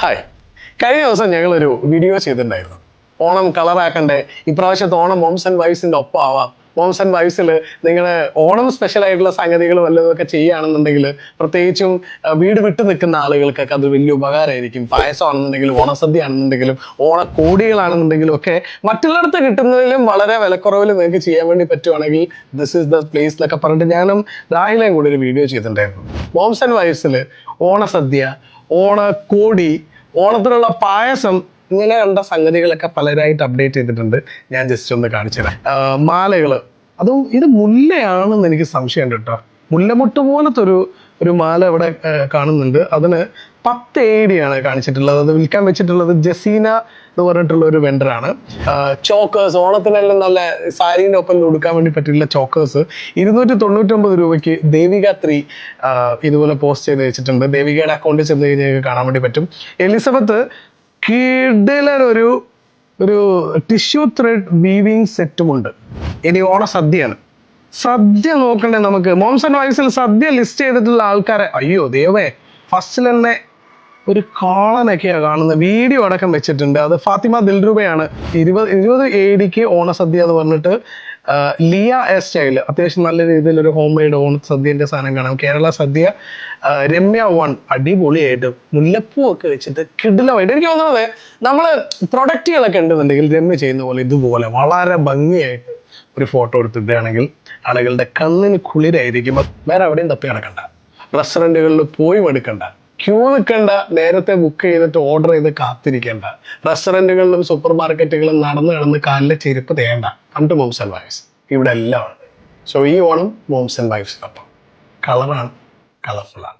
Hi, കഴിഞ്ഞ ദിവസം ഞങ്ങളൊരു വീഡിയോ ചെയ്തിട്ടുണ്ടായിരുന്നു. ഓണം കളറാക്കണ്ടേ, ഇപ്രാവശ്യത്തെ ഓണം മോംസ് ആൻഡ് വൈഫ്സിന്റെ ഒപ്പം ആവാം. മോംസ് ആൻഡ് വൈഫ്സിൽ നിങ്ങളുടെ ഓണം സ്പെഷ്യൽ ആയിട്ടുള്ള സംഗതികൾ വല്ലതൊക്കെ ചെയ്യുകയാണെന്നുണ്ടെങ്കിൽ, പ്രത്യേകിച്ചും വീട് വിട്ടു നിൽക്കുന്ന ആളുകൾക്കൊക്കെ അത് വലിയ ഉപകാരമായിരിക്കും. പായസം ആണെന്നുണ്ടെങ്കിലും ഓണസദ്യ ആണെന്നുണ്ടെങ്കിലും ഓണക്കോടികളാണെന്നുണ്ടെങ്കിലും ഒക്കെ മറ്റുള്ളിടത്ത് കിട്ടുന്നതിലും വളരെ വിലക്കുറവിൽ നിങ്ങൾക്ക് ചെയ്യാൻ വേണ്ടി പറ്റുവാണെങ്കിൽ ദിസ് ഈസ് ദ പ്ലേസ് എന്നൊക്കെ പറഞ്ഞിട്ട് ഞാനും രാഹിലയും കൂടി ഒരു വീഡിയോ ചെയ്തിട്ടുണ്ടായിരുന്നു. മോംസ് ആൻഡ് വൈഫ്സിൽ ഓണസദ്യ, ഓണക്കോടി, ഓണത്തിനുള്ള പായസം, ഇങ്ങനെ കണ്ട സംഗതികളൊക്കെ പലരായിട്ട് അപ്ഡേറ്റ് ചെയ്തിട്ടുണ്ട്. ഞാൻ ജസ്റ്റ് ഒന്ന് കാണിച്ചുതരാം. മാലകൾ, അതും ഇത് മുല്ലയാണെന്ന് എനിക്ക് സംശയമുണ്ട് കേട്ടോ. മുല്ലമുട്ട് പോലത്തെ ഒരു മാല ഇവിടെ കാണുന്നുണ്ട്. അതിന് 10 AD ആണ് കാണിച്ചിട്ടുള്ളത്. അത് വിൽക്കാൻ വെച്ചിട്ടുള്ളത് ജസീന എന്ന് പറഞ്ഞിട്ടുള്ള ഒരു വെണ്ടറാണ്. ചോക്കേഴ്സ്, ഓണത്തിനെല്ലാം നല്ല സാരീൻ്റെ ഒപ്പം കൊടുക്കാൻ വേണ്ടി പറ്റില്ല ചോക്കേഴ്സ് 299 രൂപയ്ക്ക് ദേവിക 3 ഇതുപോലെ പോസ്റ്റ് ചെയ്ത് വെച്ചിട്ടുണ്ട്. ദേവികയുടെ അക്കൗണ്ടിൽ ചെന്ന് കഴിഞ്ഞാൽ കാണാൻ വേണ്ടി പറ്റും. എലിസബത്ത് കിടിലൊരു ടിഷ്യൂ ത്രെഡ് വീവിങ് സെറ്റുമുണ്ട്. ഇനി ഓണസദ്യയാണ്. സദ്യ നോക്കണ്ടേ നമുക്ക്? മോംസ് ആൻഡ് വൈഫ്സിൽ സദ്യ ലിസ്റ്റ് ചെയ്തിട്ടുള്ള ആൾക്കാരെ, അയ്യോ ദൈവമേ, ഫസ്റ്റിൽ തന്നെ ഒരു കാളനൊക്കെയാണ് കാണുന്നത്. വീഡിയോ അടക്കം വെച്ചിട്ടുണ്ട്. അത് ഫാത്തിമ ദിൽരൂബയാണ്. 20 ADക്ക് ഓണസദ്യ എന്ന് പറഞ്ഞിട്ട് ലിയ എയർ സ്റ്റൈൽ, അത്യാവശ്യം നല്ല രീതിയിൽ ഒരു ഹോം മെയ്ഡ് ഓണസദ്യൻ്റെ സാധനം കാണാം. കേരള സദ്യ രമ്യ 1 അടിപൊളിയായിട്ട് മുല്ലപ്പൂ ഒക്കെ വെച്ചിട്ട് കിടിലമായിട്ട്. എനിക്ക് തോന്നുന്നത് നമ്മൾ പ്രൊഡക്റ്റുകളൊക്കെ ഉണ്ടെന്നുണ്ടെങ്കിൽ രമ്യ ചെയ്യുന്ന പോലെ ഇതുപോലെ വളരെ ഭംഗിയായിട്ട് ഒരു ഫോട്ടോ എടുത്തിട്ടാണെങ്കിൽ ആളുകളുടെ കണ്ണിന് കുളിരായിരിക്കും. വേറെ എവിടെയും തപ്പി നടക്കണ്ട, റെസ്റ്റോറൻറ്റുകളിൽ പോയി എടുക്കണ്ട, ക്യൂ നിൽക്കണ്ട, നേരത്തെ ബുക്ക് ചെയ്തിട്ട് ഓർഡർ ചെയ്ത് കാത്തിരിക്കേണ്ട, റെസ്റ്റോറൻറ്റുകളിലും സൂപ്പർ മാർക്കറ്റുകളിലും നടന്ന് കാലിലെ ചെരുപ്പ് തേണ്ട. Come to moms and wives. ഇവിടെ എല്ലാം ഉണ്ട്. സോ ഈ ഓണം മോംസ് ആൻഡ് വൈഫ്സിനൊപ്പം കളറാണ്, കളർഫുള്ളാണ്.